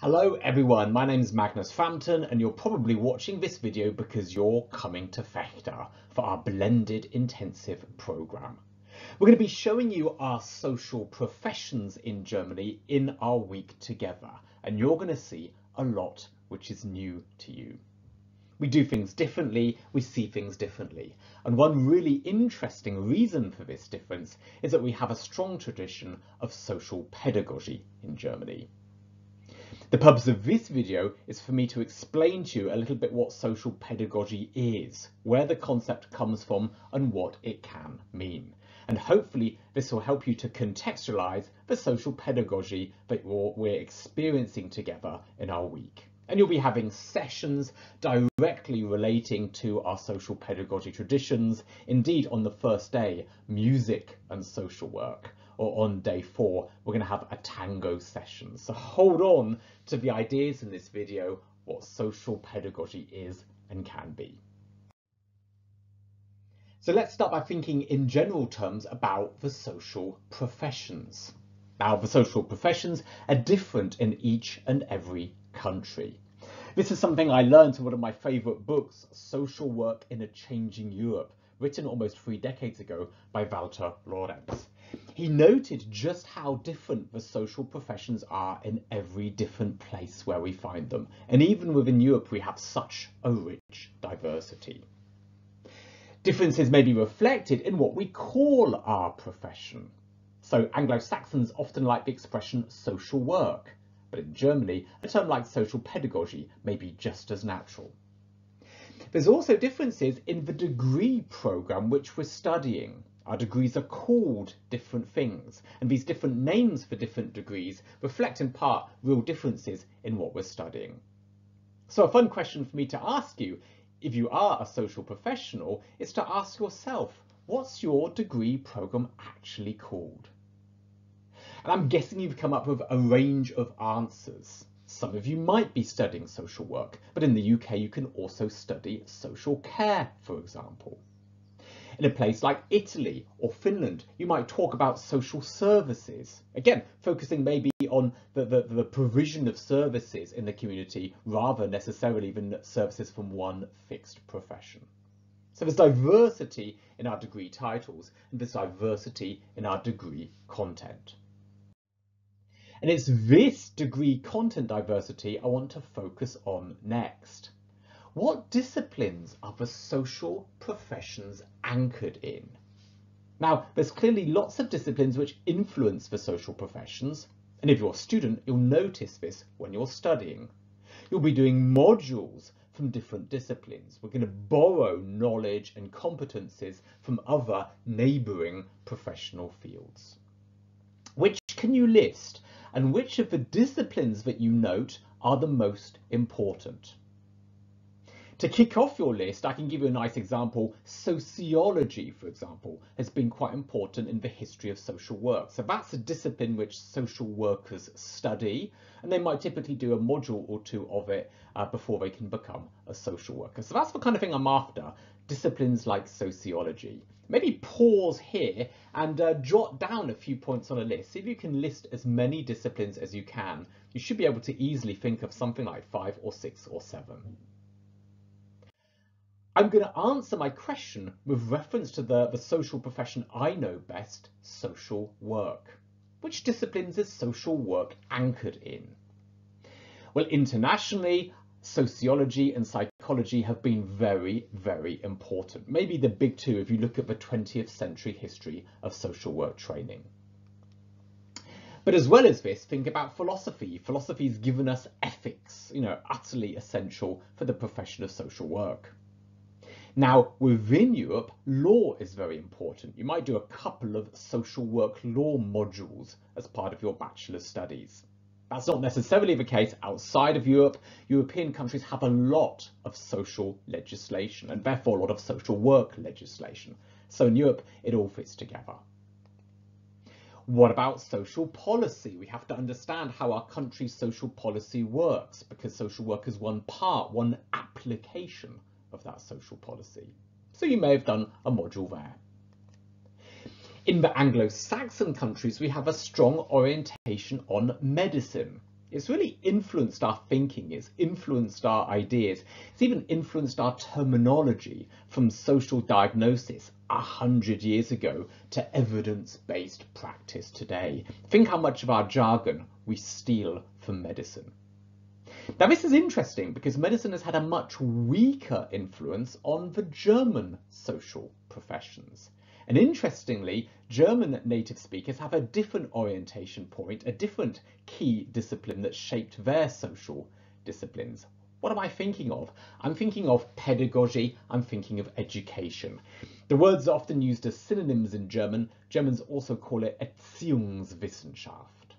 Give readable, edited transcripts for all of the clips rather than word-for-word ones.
Hello everyone, my name is Magnus Frampton and you're probably watching this video because you're coming to Fechter for our blended intensive programme. We're going to be showing you our social professions in Germany in our week together, and you're going to see a lot which is new to you. We do things differently, we see things differently, and one really interesting reason for this difference is that we have a strong tradition of social pedagogy in Germany. The purpose of this video is for me to explain to you a little bit what social pedagogy is, where the concept comes from and what it can mean. And hopefully this will help you to contextualize the social pedagogy that we're experiencing together in our week. And you'll be having sessions directly relating to our social pedagogy traditions. Indeed, on the first day, music and social work. Or on day 4, we're going to have a tango session. So hold on to the ideas in this video, what social pedagogy is and can be. So let's start by thinking in general terms about the social professions. Now, the social professions are different in each and every country. This is something I learned in one of my favourite books, Social Work in a Changing Europe, written almost 3 decades ago by Walter Lorenz. He noted just how different the social professions are in every different place where we find them. And even within Europe, we have such a rich diversity. Differences may be reflected in what we call our profession. So Anglo-Saxons often like the expression social work, but in Germany, a term like social pedagogy may be just as natural. There's also differences in the degree programme which we're studying. Our degrees are called different things, and these different names for different degrees reflect in part real differences in what we're studying. So a fun question for me to ask you, if you are a social professional, is to ask yourself, what's your degree programme actually called? And I'm guessing you've come up with a range of answers. Some of you might be studying social work, but in the UK you can also study social care, for example. In a place like Italy or Finland, you might talk about social services. Again, focusing maybe on the provision of services in the community rather necessarily than services from one fixed profession. So there's diversity in our degree titles and there's diversity in our degree content. And it's this degree content diversity I want to focus on next. What disciplines are the social professions anchored in? Now, there's clearly lots of disciplines which influence the social professions, and if you're a student, you'll notice this when you're studying. You'll be doing modules from different disciplines. We're going to borrow knowledge and competencies from other neighbouring professional fields. Which can you list, and which of the disciplines that you note are the most important? To kick off your list, I can give you a nice example. Sociology, for example, has been quite important in the history of social work. So that's a discipline which social workers study, and they might typically do a module or 2 of it before they can become a social worker. So that's the kind of thing I'm after, disciplines like sociology. Maybe pause here and jot down a few points on a list. See if you can list as many disciplines as you can. You should be able to easily think of something like 5 or 6 or 7. I'm going to answer my question with reference to the social profession I know best, social work. Which disciplines is social work anchored in? Well, internationally, sociology and psychology have been very, very important. Maybe the big 2 if you look at the 20th century history of social work training. But as well as this, think about philosophy. Philosophy has given us ethics, utterly essential for the profession of social work. Now, within Europe, law is very important. You might do a couple of social work law modules as part of your bachelor's studies. That's not necessarily the case outside of Europe. European countries have a lot of social legislation and therefore a lot of social work legislation. So in Europe, it all fits together. What about social policy? We have to understand how our country's social policy works because social work is one part, one application of that social policy. So you may have done a module there. In the Anglo-Saxon countries, we have a strong orientation on medicine. It's really influenced our thinking, it's influenced our ideas, it's even influenced our terminology from social diagnosis 100 years ago to evidence-based practice today. Think how much of our jargon we steal from medicine. Now this is interesting because medicine has had a much weaker influence on the German social professions. And interestingly, German native speakers have a different orientation point, a different key discipline that shaped their social disciplines. What am I thinking of? I'm thinking of pedagogy, I'm thinking of education. The words are often used as synonyms in German. Germans also call it Erziehungswissenschaft.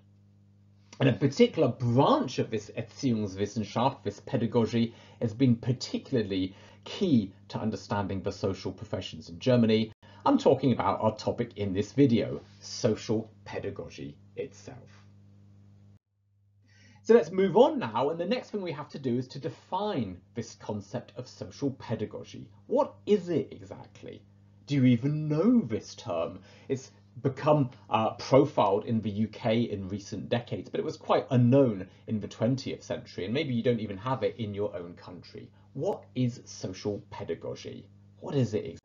And a particular branch of this Erziehungswissenschaft, this pedagogy, has been particularly key to understanding the social professions in Germany. I'm talking about our topic in this video, social pedagogy itself. So let's move on now, and the next thing we have to do is to define this concept of social pedagogy. What is it exactly? Do you even know this term? It's become profiled in the UK in recent decades, but it was quite unknown in the 20th century, and maybe you don't even have it in your own country. What is social pedagogy? What is it exactly?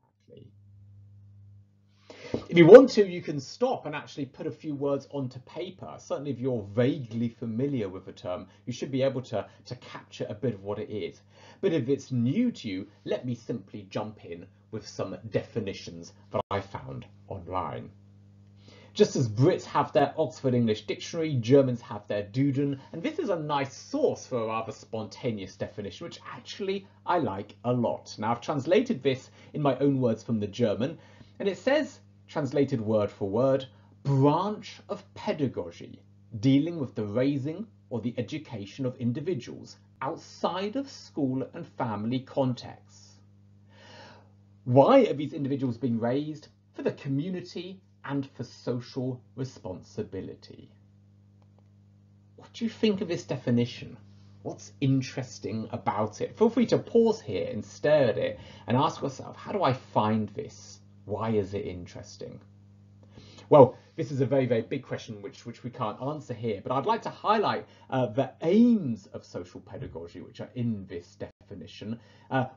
If you want to, you can stop and actually put a few words onto paper. Certainly if you're vaguely familiar with the term, you should be able to capture a bit of what it is. But if it's new to you, let me simply jump in with some definitions that I found online. Just as Brits have their Oxford English Dictionary, Germans have their Duden, and this is a nice source for a rather spontaneous definition, which actually I like a lot. Now I've translated this in my own words from the German, and it says, translated word for word, branch of pedagogy, dealing with the raising or the education of individuals outside of school and family contexts. Why are these individuals being raised? For the community and for social responsibility. What do you think of this definition? What's interesting about it? Feel free to pause here and stare at it and ask yourself, how do I find this? Why is it interesting? Well, this is a very, very big question which we can't answer here, but I'd like to highlight the aims of social pedagogy which are in this definition.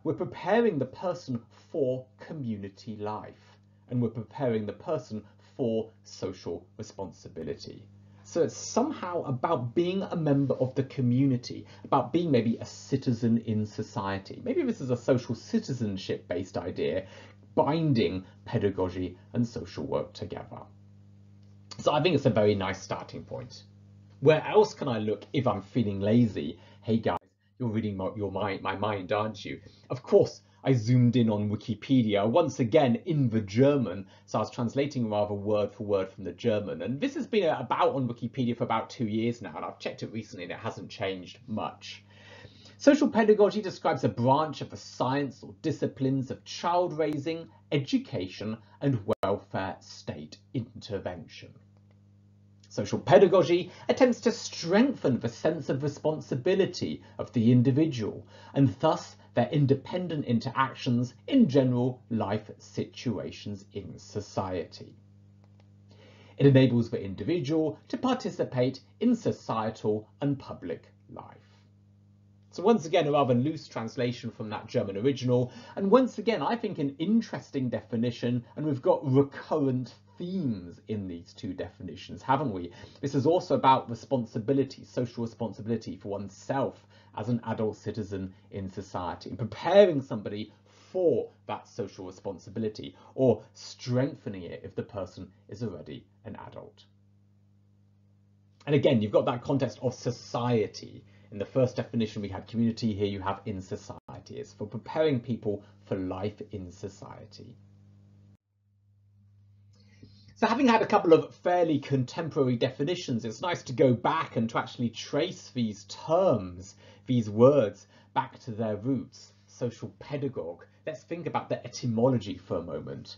We're preparing the person for community life, and we're preparing the person for social responsibility. So it's somehow about being a member of the community, about being maybe a citizen in society. Maybe this is a social citizenship based idea, binding pedagogy and social work together. So I think it's a very nice starting point. Where else can I look if I'm feeling lazy? Hey guys, you're reading my mind, aren't you? Of course, I zoomed in on Wikipedia, once again in the German, so I was translating rather word for word from the German, and this has been about on Wikipedia for about 2 years now, and I've checked it recently and it hasn't changed much. Social pedagogy describes a branch of the science or disciplines of child raising, education, and welfare state intervention. Social pedagogy attempts to strengthen the sense of responsibility of the individual and thus their independent interactions in general life situations in society. It enables the individual to participate in societal and public life. So once again, a rather loose translation from that German original. And once again, I think an interesting definition, and we've got recurrent themes in these two definitions, haven't we? This is also about responsibility, social responsibility for oneself as an adult citizen in society, and preparing somebody for that social responsibility or strengthening it if the person is already an adult. And again, you've got that context of society. In the first definition, we had community. Here you have in society. It's for preparing people for life in society. So having had a couple of fairly contemporary definitions, it's nice to go back and to actually trace these terms, these words, back to their roots. Social pedagogue. Let's think about the etymology for a moment.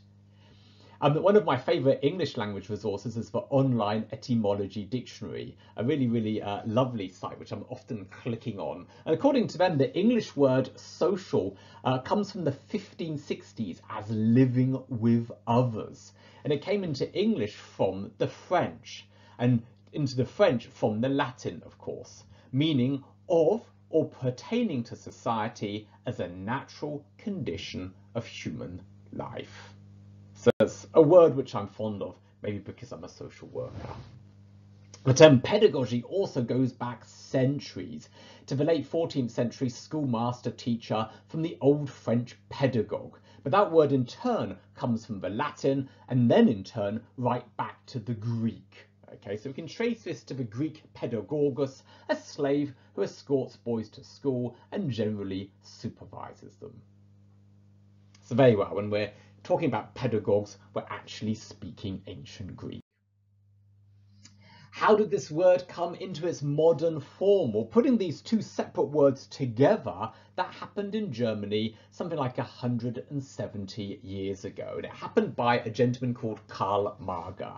One of my favourite English language resources is the Online Etymology Dictionary, a really lovely site which I'm often clicking on. And according to them, the English word social comes from the 1560s as living with others. And it came into English from the French. And into the French from the Latin, of course, meaning of or pertaining to society as a natural condition of human life. So that's a word which I'm fond of, maybe because I'm a social worker. The term pedagogy also goes back centuries to the late 14th century schoolmaster teacher from the Old French pedagogue. But that word in turn comes from the Latin and then in turn right back to the Greek. Okay, so we can trace this to the Greek pedagogus, a slave who escorts boys to school and generally supervises them. So very well, when we're talking about pedagogues, we're actually speaking ancient Greek. How did this word come into its modern form? Well, putting these two separate words together, that happened in Germany something like 170 years ago. And it happened by a gentleman called Karl Marger.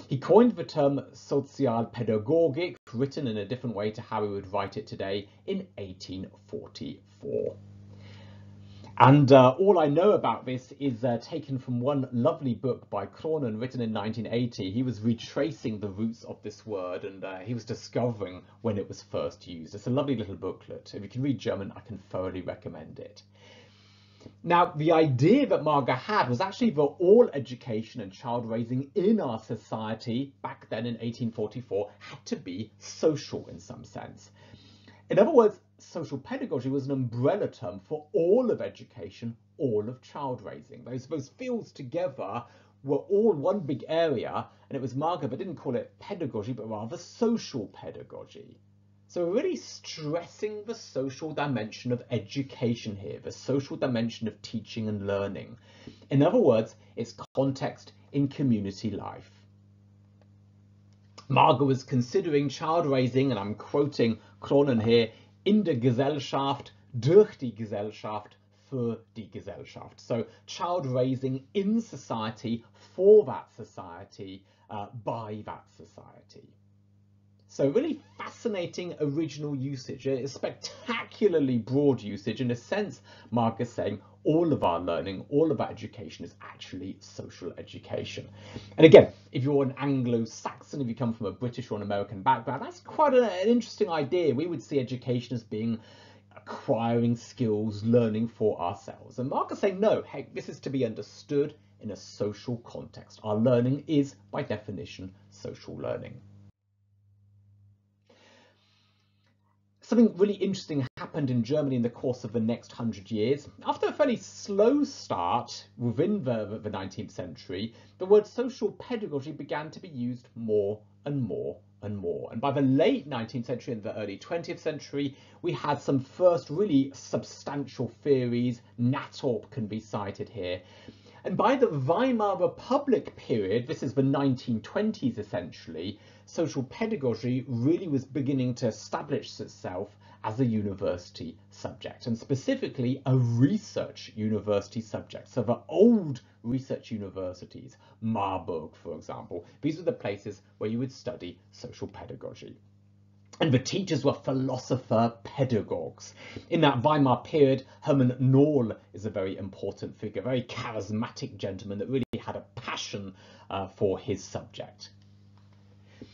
He coined the term Sozialpädagogik, written in a different way to how we would write it today, in 1844. And all I know about this is taken from one lovely book by Cronin, written in 1980. He was retracing the roots of this word, and he was discovering when it was first used. It's a lovely little booklet. If you can read German, I can thoroughly recommend it. Now, the idea that Marger had was actually that all education and child raising in our society back then in 1844 had to be social in some sense. In other words, social pedagogy was an umbrella term for all of education, all of child raising. Those fields together were all one big area, and it was Marger that didn't call it pedagogy, but rather social pedagogy. So we're really stressing the social dimension of education here, the social dimension of teaching and learning. In other words, its context in community life. Marger was considering child raising, and I'm quoting Cronin here, in der Gesellschaft, durch die Gesellschaft, für die Gesellschaft. So child raising in society, for that society, by that society. So really fascinating original usage, a spectacularly broad usage. In a sense, Marger is saying all of our learning, all of our education is actually social education. And again, if you're an Anglo-Saxon, if you come from a British or an American background, that's quite an interesting idea. We would see education as being acquiring skills, learning for ourselves. And Marger is saying, no, hey, this is to be understood in a social context. Our learning is, by definition, social learning. Something really interesting happened in Germany in the course of the next 100 years. After a fairly slow start within the 19th century, the word social pedagogy began to be used more and more and more. And by the late 19th century and the early 20th century, we had some first really substantial theories. Natorp can be cited here. And by the Weimar Republic period, this is the 1920s essentially, social pedagogy really was beginning to establish itself as a university subject, and specifically a research university subject. So the old research universities, Marburg, for example, these were the places where you would study social pedagogy. And the teachers were philosopher pedagogues. In that Weimar period, Hermann Nohl is a very important figure, a very charismatic gentleman that really had a passion for his subject.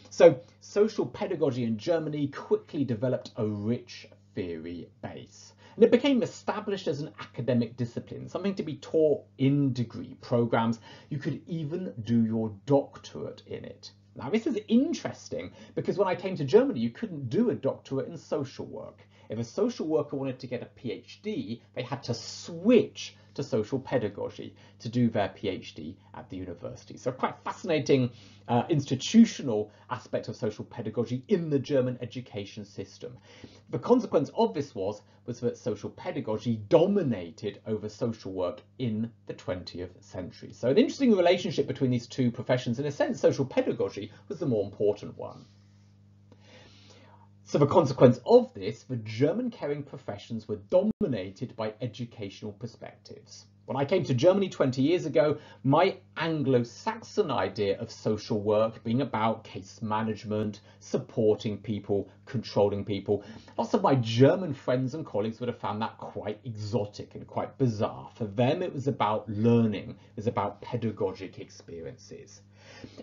So social pedagogy in Germany quickly developed a rich theory base. And it became established as an academic discipline, something to be taught in degree programs. You could even do your doctorate in it. Now, this is interesting because when I came to Germany, you couldn't do a doctorate in social work. If a social worker wanted to get a PhD, they had to switch to social pedagogy to do their PhD at the university. So quite fascinating institutional aspect of social pedagogy in the German education system. The consequence of this was that social pedagogy dominated over social work in the 20th century. So an interesting relationship between these two professions. In a sense, social pedagogy was the more important one. So the consequence of this, the German caring professions were dominated by educational perspectives. When I came to Germany 20 years ago, my Anglo-Saxon idea of social work being about case management, supporting people, controlling people, lots of my German friends and colleagues would have found that quite exotic and quite bizarre. For them, it was about learning, it was about pedagogic experiences.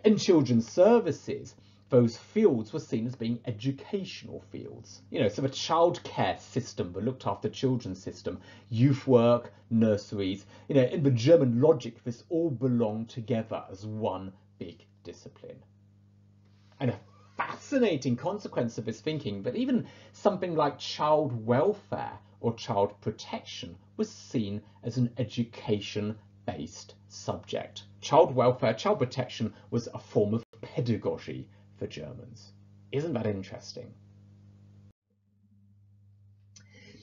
In children's services, those fields were seen as being educational fields. So the childcare system, the looked after children system, youth work, nurseries, in the German logic, this all belonged together as one big discipline. And a fascinating consequence of this thinking, that even something like child welfare or child protection was seen as an education-based subject. Child welfare, child protection was a form of pedagogy for Germans. Isn't that interesting?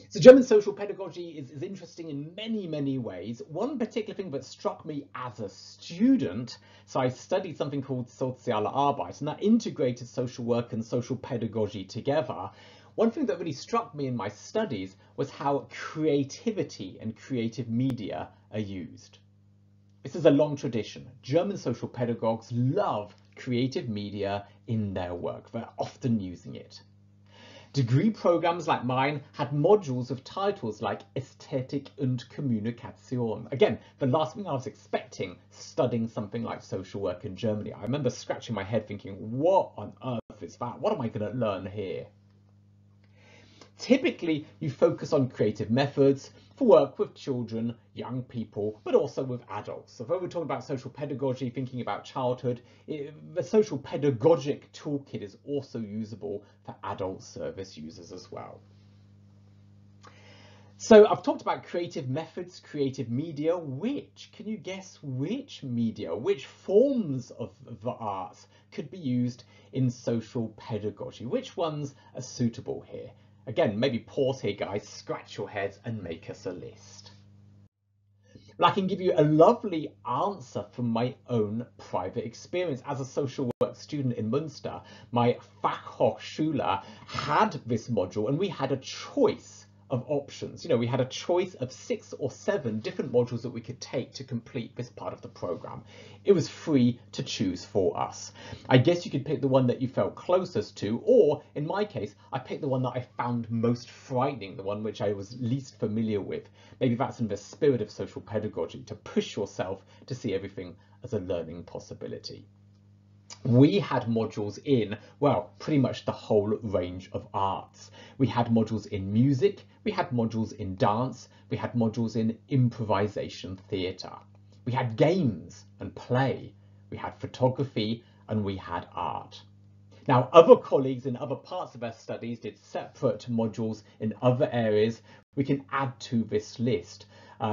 So German social pedagogy is interesting in many, many ways. One particular thing that struck me as a student, so I studied something called Soziale Arbeit, and that integrated social work and social pedagogy together. One thing that really struck me in my studies was how creativity and creative media are used. This is a long tradition. German social pedagogues love creative media in their work. They're often using it. Degree programs like mine had modules of titles like Ästhetik und Kommunikation. Again, the last thing I was expecting studying something like social work in Germany. I remember scratching my head thinking, what on earth is that? What am I going to learn here? Typically, you focus on creative methods for work with children, young people, but also with adults. So if we're talking about social pedagogy, thinking about childhood, the social pedagogic toolkit is also usable for adult service users as well. So I've talked about creative methods, creative media. Can you guess which media, which forms of the arts could be used in social pedagogy? Which ones are suitable here? Again, maybe pause here, guys, scratch your heads and make us a list. Well, I can give you a lovely answer from my own private experience. As a social work student in Münster, my Fachhochschule had this module and we had a choice of options. We had a choice of 6 or 7 different modules that we could take to complete this part of the program. It was free to choose for us. I guess you could pick the one that you felt closest to, or in my case, I picked the one that I found most frightening, the one which I was least familiar with. Maybe that's in the spirit of social pedagogy, to push yourself to see everything as a learning possibility. We had modules in, well, pretty much the whole range of arts. We had modules in music, we had modules in dance, we had modules in improvisation theatre. We had games and play, we had photography, and we had art. Now, other colleagues in other parts of our studies did separate modules in other areas. We can add to this list.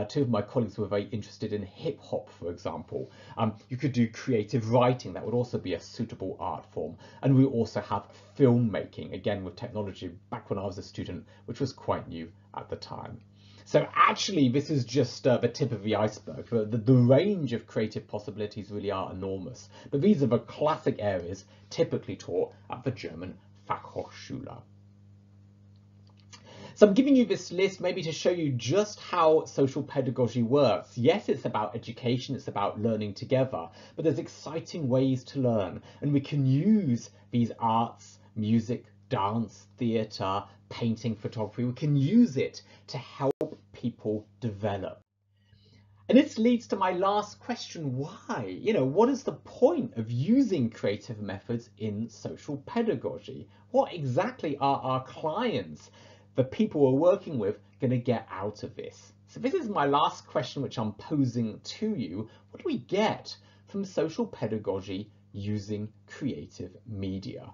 2 of my colleagues were very interested in hip hop, for example. You could do creative writing. That would also be a suitable art form. And we also have filmmaking, again with technology, back when I was a student, which was quite new at the time. So actually, this is just the tip of the iceberg. The range of creative possibilities really are enormous. But these are the classic areas typically taught at the German Fachhochschule. So I'm giving you this list maybe to show you just how social pedagogy works. Yes, it's about education, it's about learning together, but there's exciting ways to learn, and we can use these arts, music, dance, theatre, painting, photography. We can use it to help people develop. And this leads to my last question, why? What is the point of using creative methods in social pedagogy? What exactly are our clients, the people we're working with, going to get out of this? So this is my last question, which I'm posing to you. What do we get from social pedagogy using creative media?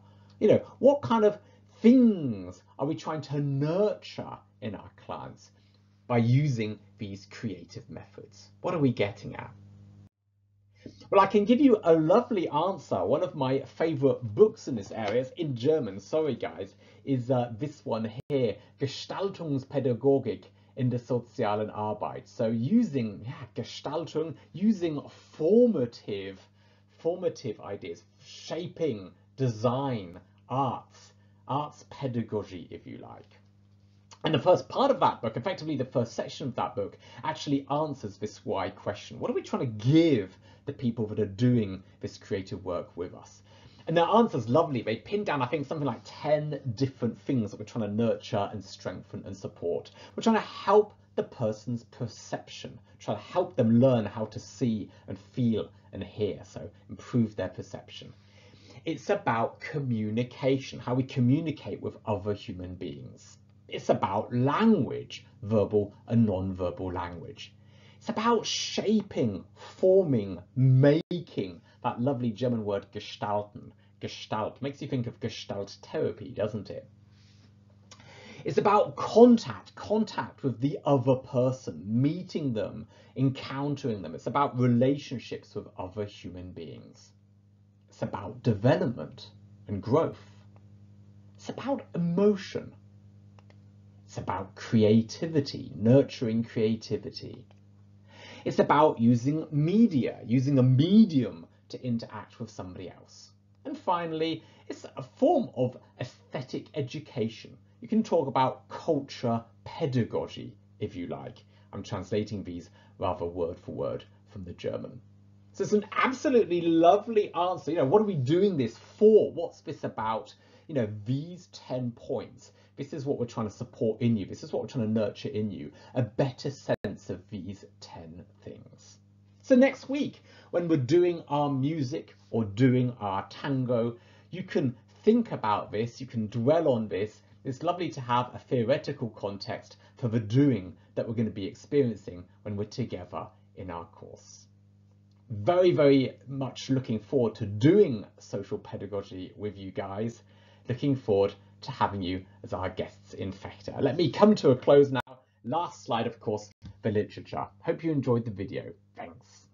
What kind of things are we trying to nurture in our clients by using these creative methods? What are we getting at? Well, I can give you a lovely answer. One of my favorite books in this area, is in German, sorry guys, is this one here, Gestaltungspädagogik in der sozialen Arbeit. So using Gestaltung, using formative ideas, shaping, design, arts pedagogy, if you like. And the first part of that book, effectively the first section of that book, actually answers this why question. What are we trying to give the people that are doing this creative work with us? And their answer's lovely. They pin down, I think, something like 10 different things that we're trying to nurture and strengthen and support. We're trying to help the person's perception, try to help them learn how to see and feel and hear, so improve their perception. It's about communication, how we communicate with other human beings. It's about language, verbal and non-verbal language. It's about shaping, forming, making, that lovely German word gestalten. Gestalt makes you think of Gestalt therapy, doesn't it? It's about contact with the other person, meeting them, encountering them. It's about relationships with other human beings. It's about development and growth. It's about emotion. It's about creativity, nurturing creativity. It's about using media, using a medium to interact with somebody else. And finally, it's a form of aesthetic education. You can talk about culture pedagogy, if you like. I'm translating these rather word for word from the German. So it's an absolutely lovely answer. You know, what are we doing this for? What's this about? You know, these 10 points. This is what we're trying to support in you. This is what we're trying to nurture in you, a better sense of these 10 things. So next week, when we're doing our music or doing our tango, you can think about this, you can dwell on this. It's lovely to have a theoretical context for the doing that we're going to be experiencing when we're together in our course. Very, very much looking forward to doing social pedagogy with you guys. Looking forward to having you as our guests in Fechter. Let me come to a close now. Last slide, of course, the literature. Hope you enjoyed the video. Thanks.